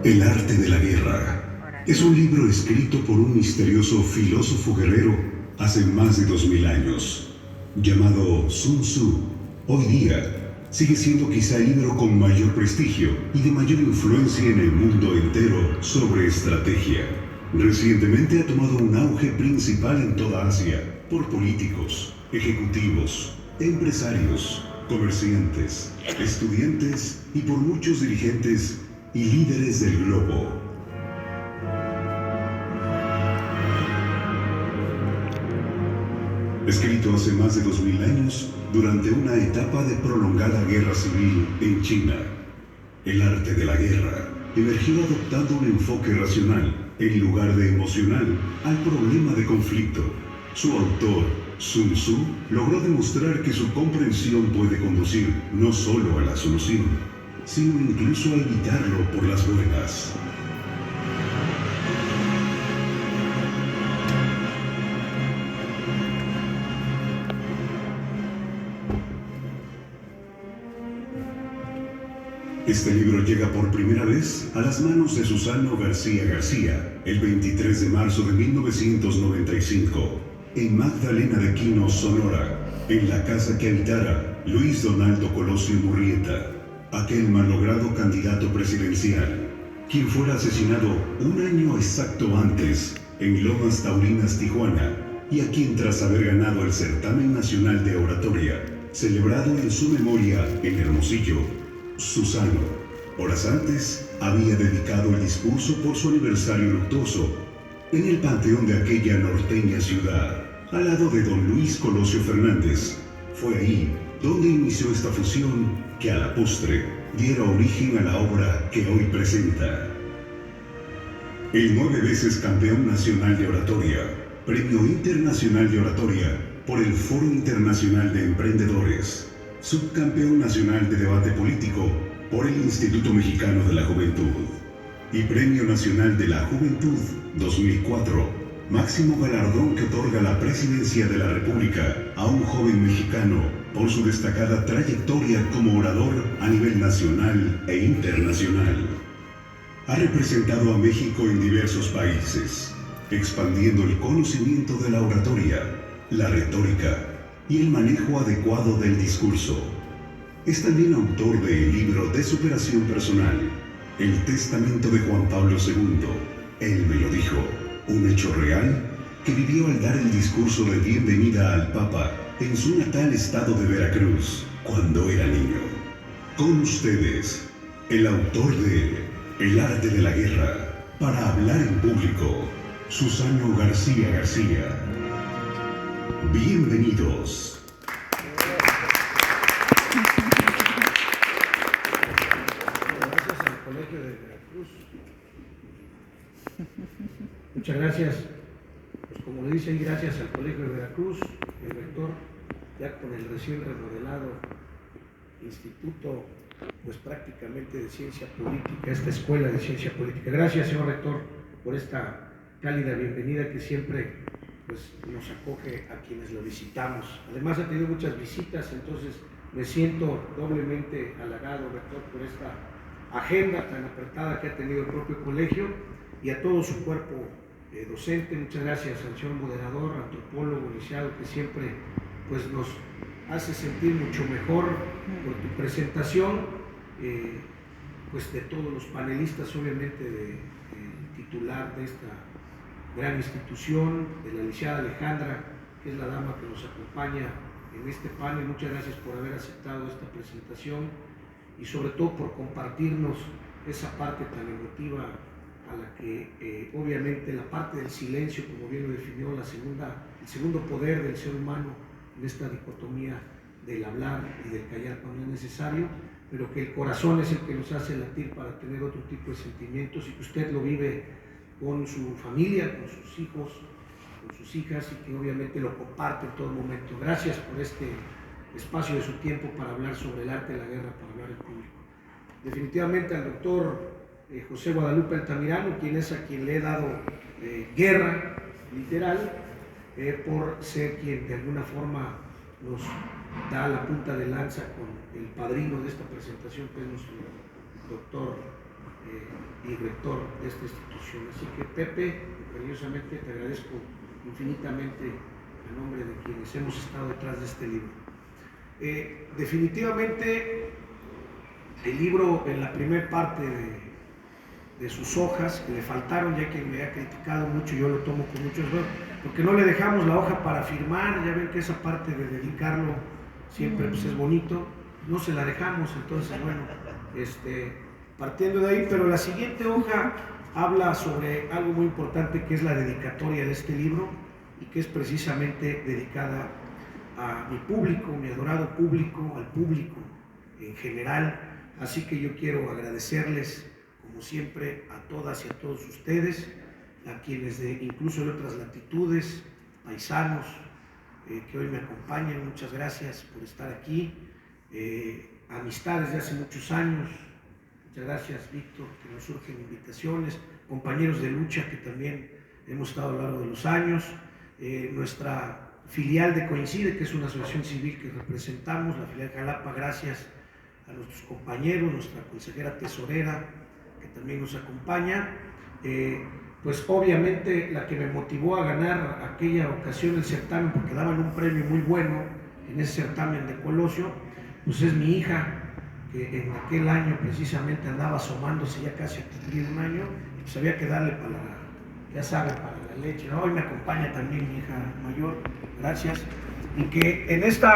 El arte de la guerra es un libro escrito por un misterioso filósofo guerrero hace más de 2000 años, llamado Sun Tzu. Hoy día sigue siendo quizá el libro con mayor prestigio y de mayor influencia en el mundo entero sobre estrategia. Recientemente ha tomado un auge principal en toda Asia por políticos, ejecutivos, empresarios, comerciantes, estudiantes y por muchos dirigentes y líderes del globo. Escrito hace más de 2000 años durante una etapa de prolongada guerra civil en China, el arte de la guerra emergió adoptando un enfoque racional en lugar de emocional al problema de conflicto. Su autor, Sun Tzu, logró demostrar que su comprensión puede conducir no solo a la solución, sino incluso a evitarlo por las buenas. Este libro llega por primera vez a las manos de Susano García García el 23 de marzo de 1995, en Magdalena de Quino, Sonora, en la casa que habitara Luis Donaldo Colosio Murrieta, aquel malogrado candidato presidencial, quien fuera asesinado un año exacto antes en Lomas Taurinas, Tijuana, y a quien tras haber ganado el certamen nacional de oratoria, celebrado en su memoria en Hermosillo, Susano, horas antes, había dedicado el discurso por su aniversario luctuoso en el panteón de aquella norteña ciudad, al lado de don Luis Colosio Fernández. Fue ahí donde inició esta fusión que a la postre diera origen a la obra que hoy presenta. El 9 veces campeón nacional de oratoria, Premio Internacional de Oratoria por el Foro Internacional de Emprendedores, subcampeón nacional de debate político por el Instituto Mexicano de la Juventud y Premio Nacional de la Juventud 2004, máximo galardón que otorga la Presidencia de la República a un joven mexicano por su destacada trayectoria como orador a nivel nacional e internacional. Ha representado a México en diversos países, expandiendo el conocimiento de la oratoria, la retórica y el manejo adecuado del discurso. Es también autor del libro de superación personal, El Testamento de Juan Pablo II. Él me lo dijo, un hecho real que vivió al dar el discurso de bienvenida al Papa en su natal estado de Veracruz cuando era niño. Con ustedes, el autor de El arte de la guerra, para hablar en público, Susano García García. Bienvenidos. Gracias al Colegio de Veracruz. Muchas gracias. Pues como le dicen, gracias al Colegio de Veracruz, el rector, ya con el recién remodelado Instituto, pues prácticamente de Ciencia Política, esta Escuela de Ciencia Política. Gracias, señor rector, por esta cálida bienvenida que siempre pues nos acoge a quienes lo visitamos. Además ha tenido muchas visitas, entonces me siento doblemente halagado, rector, por esta agenda tan apretada que ha tenido el propio colegio y a todo su cuerpo docente. Muchas gracias al señor moderador, antropólogo, iniciado, que siempre pues nos hace sentir mucho mejor por tu presentación, pues de todos los panelistas, obviamente del titular de esta gran institución, de la licenciada Alejandra, que es la dama que nos acompaña en este panel. Muchas gracias por haber aceptado esta presentación y sobre todo por compartirnos esa parte tan emotiva a la que obviamente la parte del silencio, como bien lo definió el segundo poder del ser humano en esta dicotomía del hablar y del callar cuando es necesario, pero que el corazón es el que nos hace latir para tener otro tipo de sentimientos y que usted lo vive con su familia, con sus hijos, con sus hijas y que obviamente lo comparte en todo momento. Gracias por este espacio de su tiempo para hablar sobre el arte de la guerra, para hablar en público. Definitivamente al doctor José Guadalupe Altamirano, quien es a quien le he dado guerra literal, por ser quien de alguna forma nos da la punta de lanza con el padrino de esta presentación, que es nuestro doctor y rector de esta institución. Así que, Pepe, cariñosamente te agradezco infinitamente en nombre de quienes hemos estado detrás de este libro. Definitivamente, el libro, en la primera parte de sus hojas, que le faltaron, ya que me ha criticado mucho, yo lo tomo con mucho esfuerzo, porque no le dejamos la hoja para firmar. Ya ven que esa parte de dedicarlo siempre pues, es bonito, no se la dejamos. Entonces, bueno, partiendo de ahí, pero la siguiente hoja habla sobre algo muy importante, que es la dedicatoria de este libro, y que es precisamente dedicada a mi público, mi adorado público, al público en general. Así que yo quiero agradecerles, como siempre, a todas y a todos ustedes, a quienes incluso de otras latitudes, paisanos que hoy me acompañan. Muchas gracias por estar aquí. Amistades de hace muchos años. Muchas gracias, Víctor, que nos surgen invitaciones. Compañeros de lucha que también hemos estado a lo largo de los años. Nuestra filial de Coincide, que es una asociación civil que representamos, la filial Jalapa, gracias a nuestros compañeros, nuestra consejera tesorera, que también nos acompaña. Pues obviamente la que me motivó a ganar aquella ocasión el certamen, porque daban un premio muy bueno en ese certamen de Colosio, pues es mi hija, que en aquel año precisamente andaba asomándose ya casi a cumplir un año, y pues había que darle para ya sabe, para la leche, ¿no? Hoy me acompaña también mi hija mayor, gracias, y que en este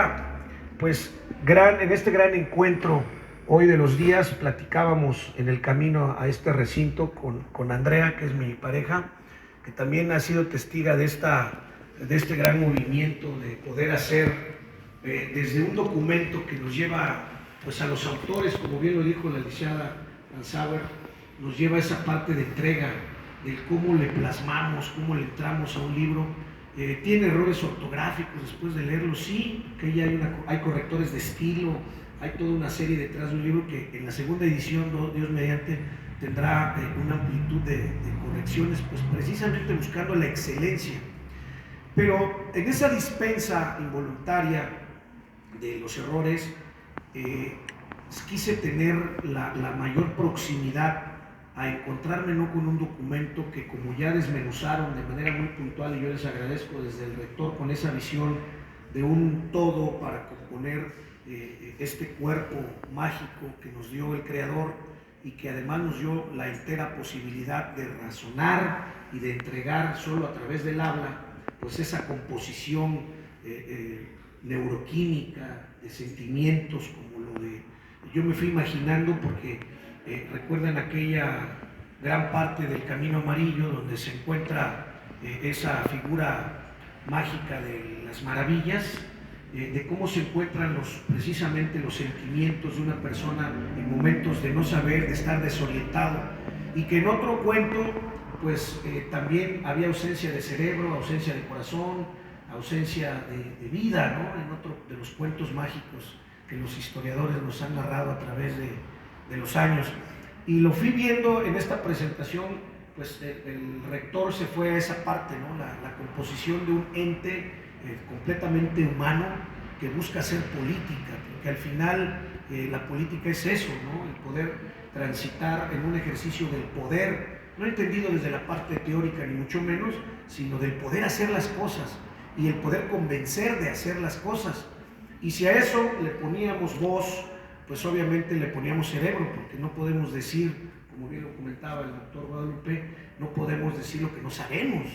gran encuentro hoy de los días platicábamos en el camino a este recinto con Andrea, que es mi pareja, que también ha sido testiga de este gran movimiento de poder hacer desde un documento que nos lleva pues a los autores, como bien lo dijo la licenciada Ansauer, nos lleva a esa parte de entrega, de cómo le plasmamos, cómo le entramos a un libro. Tiene errores ortográficos después de leerlo, sí, que ya hay correctores de estilo, hay toda una serie detrás de un libro que en la segunda edición, Dios mediante, tendrá una amplitud de correcciones, pues precisamente buscando la excelencia. Pero en esa dispensa involuntaria de los errores, quise tener la mayor proximidad a encontrarme no con un documento que, como ya desmenuzaron de manera muy puntual, y yo les agradezco desde el rector, con esa visión de un todo para componer este cuerpo mágico que nos dio el Creador, y que además nos dio la entera posibilidad de razonar y de entregar solo a través del habla, pues esa composición neuroquímica de sentimientos, como lo de... Yo me fui imaginando, porque recuerdan aquella gran parte del Camino Amarillo donde se encuentra esa figura mágica de las maravillas, de cómo se encuentran precisamente los sentimientos de una persona en momentos de no saber, de estar desorientado, y que en otro cuento pues también había ausencia de cerebro, ausencia de corazón, ausencia de vida, ¿no? En otro de los cuentos mágicos que los historiadores nos han narrado a través de los años. Y lo fui viendo en esta presentación, pues el rector se fue a esa parte, ¿no? La composición de un ente completamente humano que busca hacer política, porque al final la política es eso, ¿no? El poder transitar en un ejercicio del poder, no entendido desde la parte teórica ni mucho menos, sino del poder hacer las cosas y el poder convencer de hacer las cosas. Y si a eso le poníamos voz, pues obviamente le poníamos cerebro, porque no podemos decir, como bien lo comentaba el doctor Guadalupe, no podemos decir lo que no sabemos,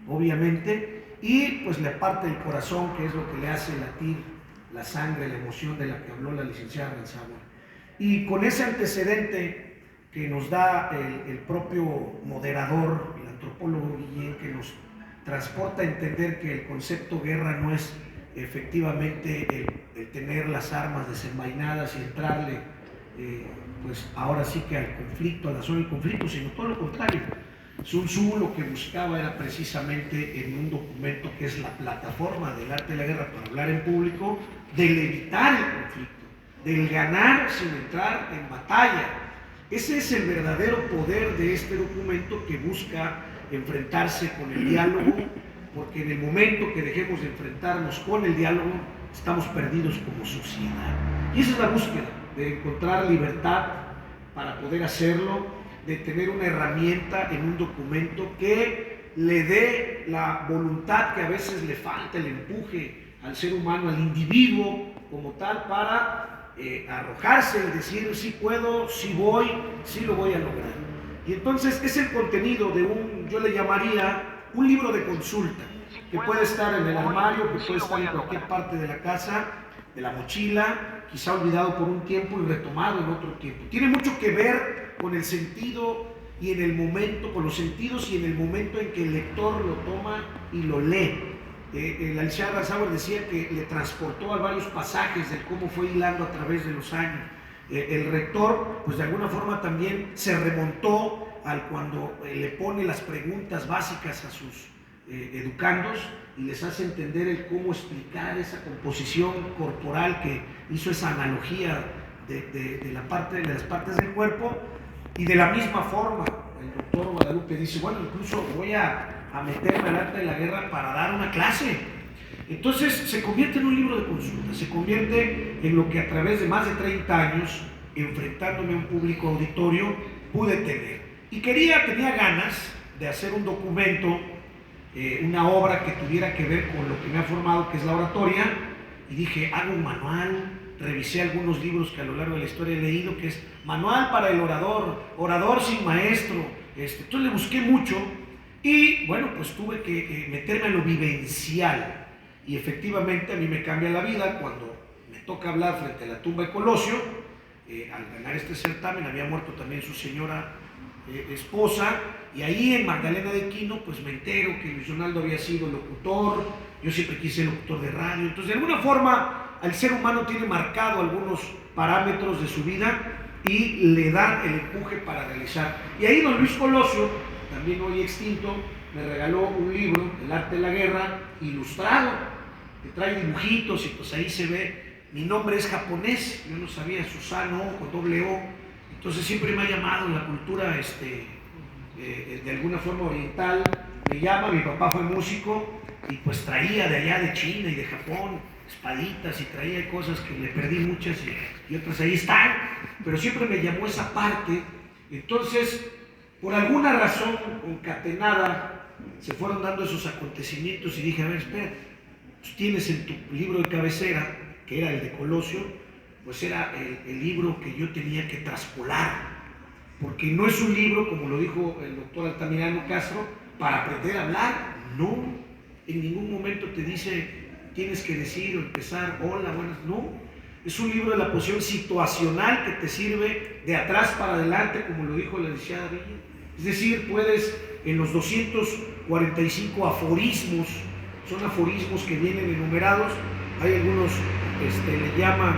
obviamente, y pues la parte del corazón, que es lo que le hace latir la sangre, la emoción de la que habló la licenciada Ansauer. Y con ese antecedente que nos da el propio moderador, el antropólogo Guillén, que nos transporta a entender que el concepto guerra no es efectivamente el tener las armas desenvainadas y entrarle pues ahora sí que al conflicto, a la zona del conflicto, sino todo lo contrario. Sun Tzu lo que buscaba era precisamente, en un documento que es la plataforma del arte de la guerra para hablar en público, del evitar el conflicto, del ganar sin entrar en batalla. Ese es el verdadero poder de este documento, que busca enfrentarse con el diálogo, porque en el momento que dejemos de enfrentarnos con el diálogo, estamos perdidos como sociedad. Y esa es la búsqueda, de encontrar libertad para poder hacerlo, de tener una herramienta en un documento que le dé la voluntad que a veces le falta, el empuje al ser humano, al individuo como tal, para arrojarse y decir sí puedo, sí voy, sí lo voy a lograr. Y entonces es el contenido de yo le llamaría un libro de consulta, que puede estar en el armario, que puede estar en cualquier parte de la casa, de la mochila, quizá olvidado por un tiempo y retomado en otro tiempo. Tiene mucho que ver con el sentido y en el momento, con los sentidos y en el momento en que el lector lo toma y lo lee. El Alcea Rasauer decía que le transportó a varios pasajes de cómo fue hilando a través de los años. El rector, pues de alguna forma también se remontó al cuando le pone las preguntas básicas a sus educandos y les hace entender el cómo explicar esa composición corporal, que hizo esa analogía de las partes del cuerpo. Y de la misma forma, el doctor Guadalupe dice, bueno, incluso voy a meterme al arte de la guerra para dar una clase. Entonces se convierte en un libro de consulta, se convierte en lo que a través de más de 30 años, enfrentándome a un público auditorio, pude tener. Y tenía ganas de hacer un documento, una obra que tuviera que ver con lo que me ha formado, que es la oratoria, y dije, hago un manual. Revisé algunos libros que a lo largo de la historia he leído, que es Manual para el Orador, Orador sin Maestro. Entonces le busqué mucho y bueno, pues tuve que meterme a lo vivencial. Y efectivamente a mí me cambia la vida cuando me toca hablar frente a la tumba de Colosio. Al ganar este certamen había muerto también su señora esposa, y ahí en Magdalena de Quino pues me entero que Luis Donaldo había sido locutor. Yo siempre quise ser locutor de radio. Entonces de alguna forma al ser humano tiene marcado algunos parámetros de su vida y le dan el empuje para realizar. Y ahí don Luis Colosio, también hoy extinto, me regaló un libro, El arte de la guerra, ilustrado, que trae dibujitos y pues ahí se ve, mi nombre es japonés, yo no sabía, Susano con doble O, entonces siempre me ha llamado la cultura de alguna forma oriental, me llama, mi papá fue músico y pues traía de allá de China y de Japón espaditas y traía cosas que le perdí muchas y otras ahí están, pero siempre me llamó esa parte. Entonces, por alguna razón concatenada, se fueron dando esos acontecimientos y dije, a ver, espera, pues tienes en tu libro de cabecera, que era el de Colosio, pues era el libro que yo tenía que traspolar, porque no es un libro, como lo dijo el doctor Altamirano Castro, para aprender a hablar, no, en ningún momento te dice tienes que decir o empezar, hola, buenas, no. Es un libro de la posición situacional que te sirve de atrás para adelante, como lo dijo la licenciada Villa. Es decir, puedes, en los 245 aforismos, son aforismos que vienen enumerados, hay algunos, le llaman,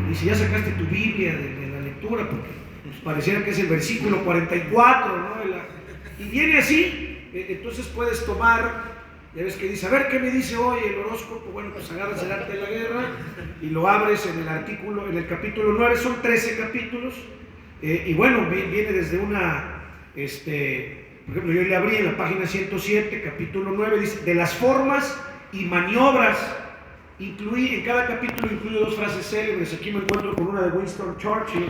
dice, ya sacaste tu Biblia de la lectura, porque pues, pareciera que es el versículo 44, ¿no? Y viene así, entonces puedes tomar. Ya ves que dice, a ver qué me dice hoy el horóscopo. Bueno, pues agarras el arte de la guerra y lo abres en el artículo, en el capítulo 9, son 13 capítulos. Y bueno, viene desde una, por ejemplo, yo le abrí en la página 107, capítulo 9, dice, de las formas y maniobras. En cada capítulo incluye 2 frases célebres. Aquí me encuentro con una de Winston Churchill,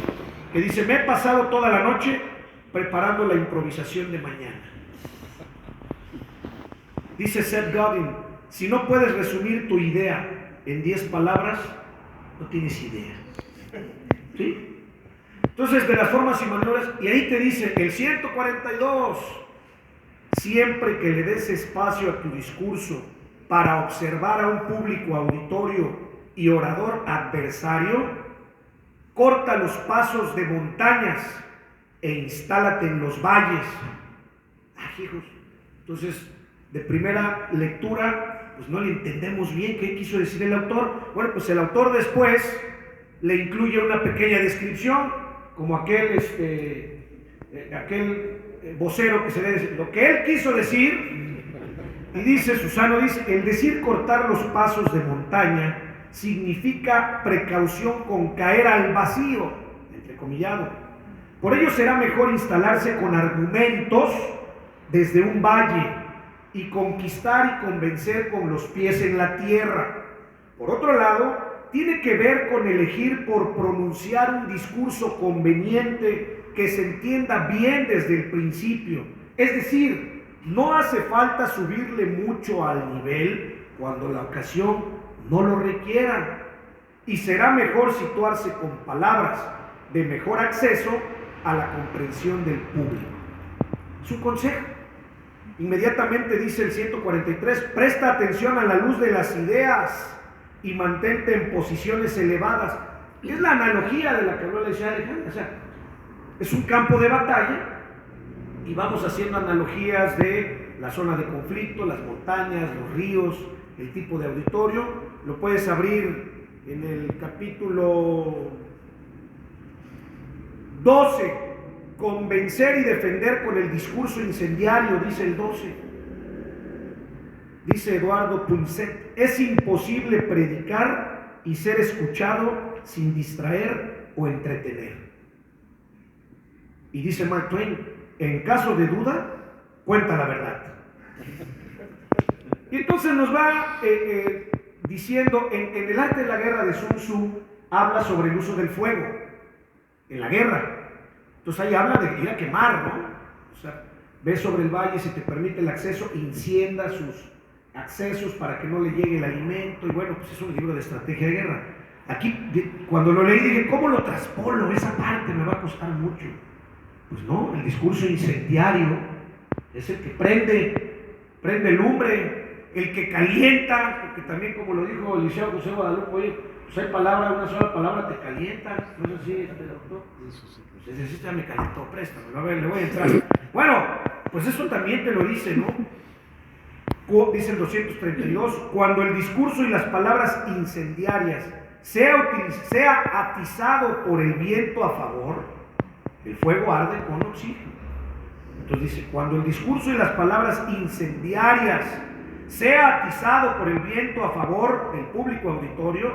que dice, me he pasado toda la noche preparando la improvisación de mañana. Dice Seth Godin, si no puedes resumir tu idea en 10 palabras, no tienes idea. ¿Sí? Entonces, de las formas y maniobras, y ahí te dice, el 142, siempre que le des espacio a tu discurso para observar a un público auditorio y orador adversario, corta los pasos de montañas e instálate en los valles. Hijos, entonces, de primera lectura, pues no le entendemos bien qué quiso decir el autor. Bueno, pues el autor después le incluye una pequeña descripción, como aquel vocero que se le dice lo que él quiso decir, y dice, Susano dice, el decir cortar los pasos de montaña significa precaución con caer al vacío, entrecomillado. Por ello será mejor instalarse con argumentos desde un valle y conquistar y convencer con los pies en la tierra. Por otro lado, tiene que ver con elegir por pronunciar un discurso conveniente que se entienda bien desde el principio. Es decir, no hace falta subirle mucho al nivel cuando la ocasión no lo requiera, y será mejor situarse con palabras de mejor acceso a la comprensión del público. Su consejo. Inmediatamente dice el 143, presta atención a la luz de las ideas y mantente en posiciones elevadas. Es la analogía de la que habló la Isha Alejandra. O sea, es un campo de batalla y vamos haciendo analogías de la zona de conflicto, las montañas, los ríos, el tipo de auditorio. Lo puedes abrir en el capítulo 12, convencer y defender con el discurso incendiario, dice el 12. Dice Eduardo Punset, es imposible predicar y ser escuchado sin distraer o entretener. Y dice Mark Twain, en caso de duda, cuenta la verdad. Y entonces nos va diciendo, en el arte de la guerra de Sun Tzu, habla sobre el uso del fuego en la guerra. Entonces ahí habla de ir a quemar, ¿no? O sea, ve sobre el valle, si te permite el acceso, incendia sus accesos para que no le llegue el alimento, y bueno, pues es un libro de estrategia de guerra. Aquí, cuando lo leí, dije, ¿cómo lo traspolo? Esa parte me va a costar mucho. Pues no, el discurso incendiario es el que prende lumbre, el que calienta, porque también, como lo dijo el liceo José Guadalupe, oye, pues hay palabra, una sola palabra te calienta, no sé si doctor. Pues ese ya me calentó, préstame, a ver, le voy a entrar. Bueno, pues eso también te lo dice, ¿no? Dice el 232, cuando el discurso y las palabras incendiarias sea atizado por el viento a favor, el fuego arde con oxígeno. Entonces dice, cuando el discurso y las palabras incendiarias sea atizado por el viento a favor del público auditorio,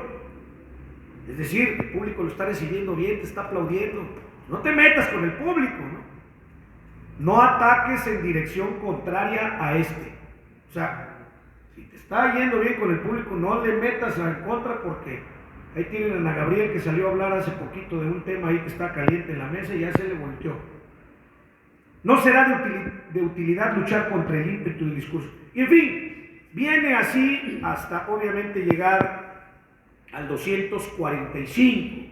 es decir, el público lo está recibiendo bien, te está aplaudiendo, no te metas con el público, ¿no? No ataques en dirección contraria a este. O sea, si te está yendo bien con el público, no le metas en contra, porque ahí tienen a Ana Gabriel que salió a hablar hace poquito de un tema ahí que está caliente en la mesa y ya se le volteó. No será de utilidad luchar contra el ímpetu del discurso. Y en fin, viene así hasta obviamente llegar al 245,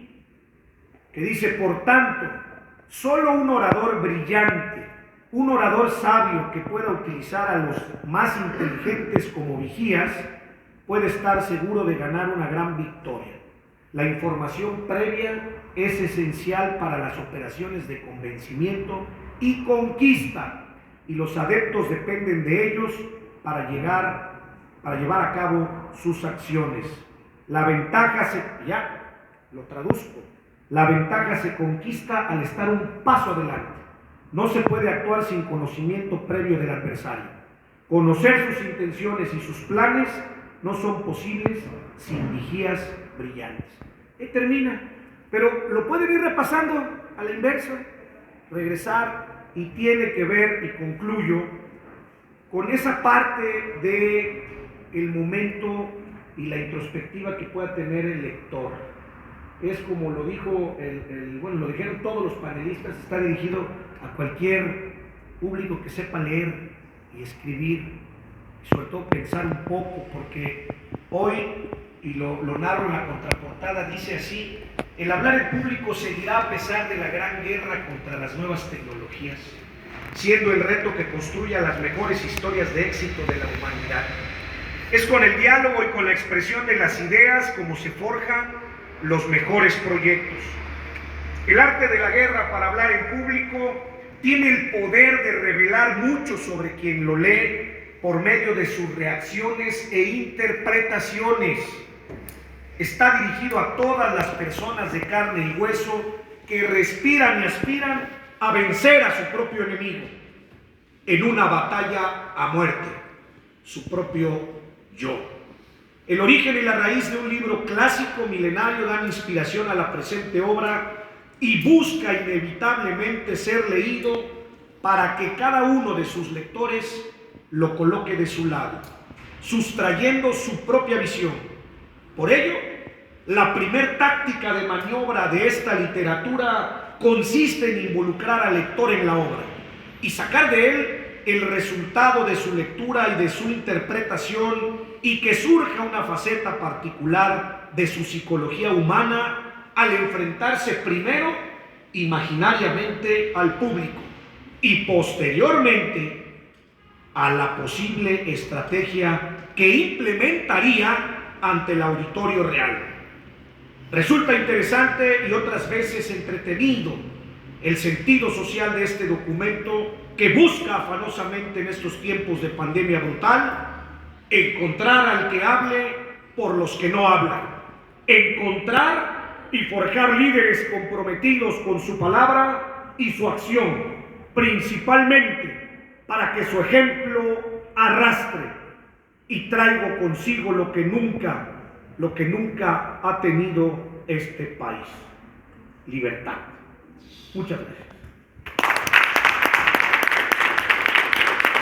que dice, por tanto, solo un orador brillante, un orador sabio que pueda utilizar a los más inteligentes como vigías, puede estar seguro de ganar una gran victoria. La información previa es esencial para las operaciones de convencimiento y conquista, y los adeptos dependen de ellos para llevar a cabo sus acciones. La ventaja la ventaja se conquista al estar un paso adelante. No se puede actuar sin conocimiento previo del adversario. Conocer sus intenciones y sus planes no son posibles sin vigías brillantes. Y termina, pero lo pueden ir repasando a la inversa, regresar, y tiene que ver, y concluyo, con esa parte de el momento y la introspectiva que pueda tener el lector. Es como lo dijo lo dijeron todos los panelistas, está dirigido a cualquier público que sepa leer y escribir, y sobre todo pensar un poco, porque hoy, y lo narro en la contraportada, dice así: el hablar en público seguirá a pesar de la gran guerra contra las nuevas tecnologías, siendo el reto que construya las mejores historias de éxito de la humanidad. Es con el diálogo y con la expresión de las ideas como se forjan los mejores proyectos. El arte de la guerra para hablar en público tiene el poder de revelar mucho sobre quien lo lee por medio de sus reacciones e interpretaciones. Está dirigido a todas las personas de carne y hueso que respiran y aspiran a vencer a su propio enemigo en una batalla a muerte, su propio yo. El origen y la raíz de un libro clásico milenario dan inspiración a la presente obra y busca inevitablemente ser leído para que cada uno de sus lectores lo coloque de su lado, sustrayendo su propia visión. Por ello, la primer táctica de maniobra de esta literatura consiste en involucrar al lector en la obra y sacar de él el resultado de su lectura y de su interpretación, y que surja una faceta particular de su psicología humana al enfrentarse primero imaginariamente al público y posteriormente a la posible estrategia que implementaría ante el auditorio real. Resulta interesante y otras veces entretenido el sentido social de este documento, que busca afanosamente en estos tiempos de pandemia brutal encontrar al que hable por los que no hablan, encontrar y forjar líderes comprometidos con su palabra y su acción, principalmente para que su ejemplo arrastre y traiga consigo lo que nunca ha tenido este país: libertad. Muchas gracias.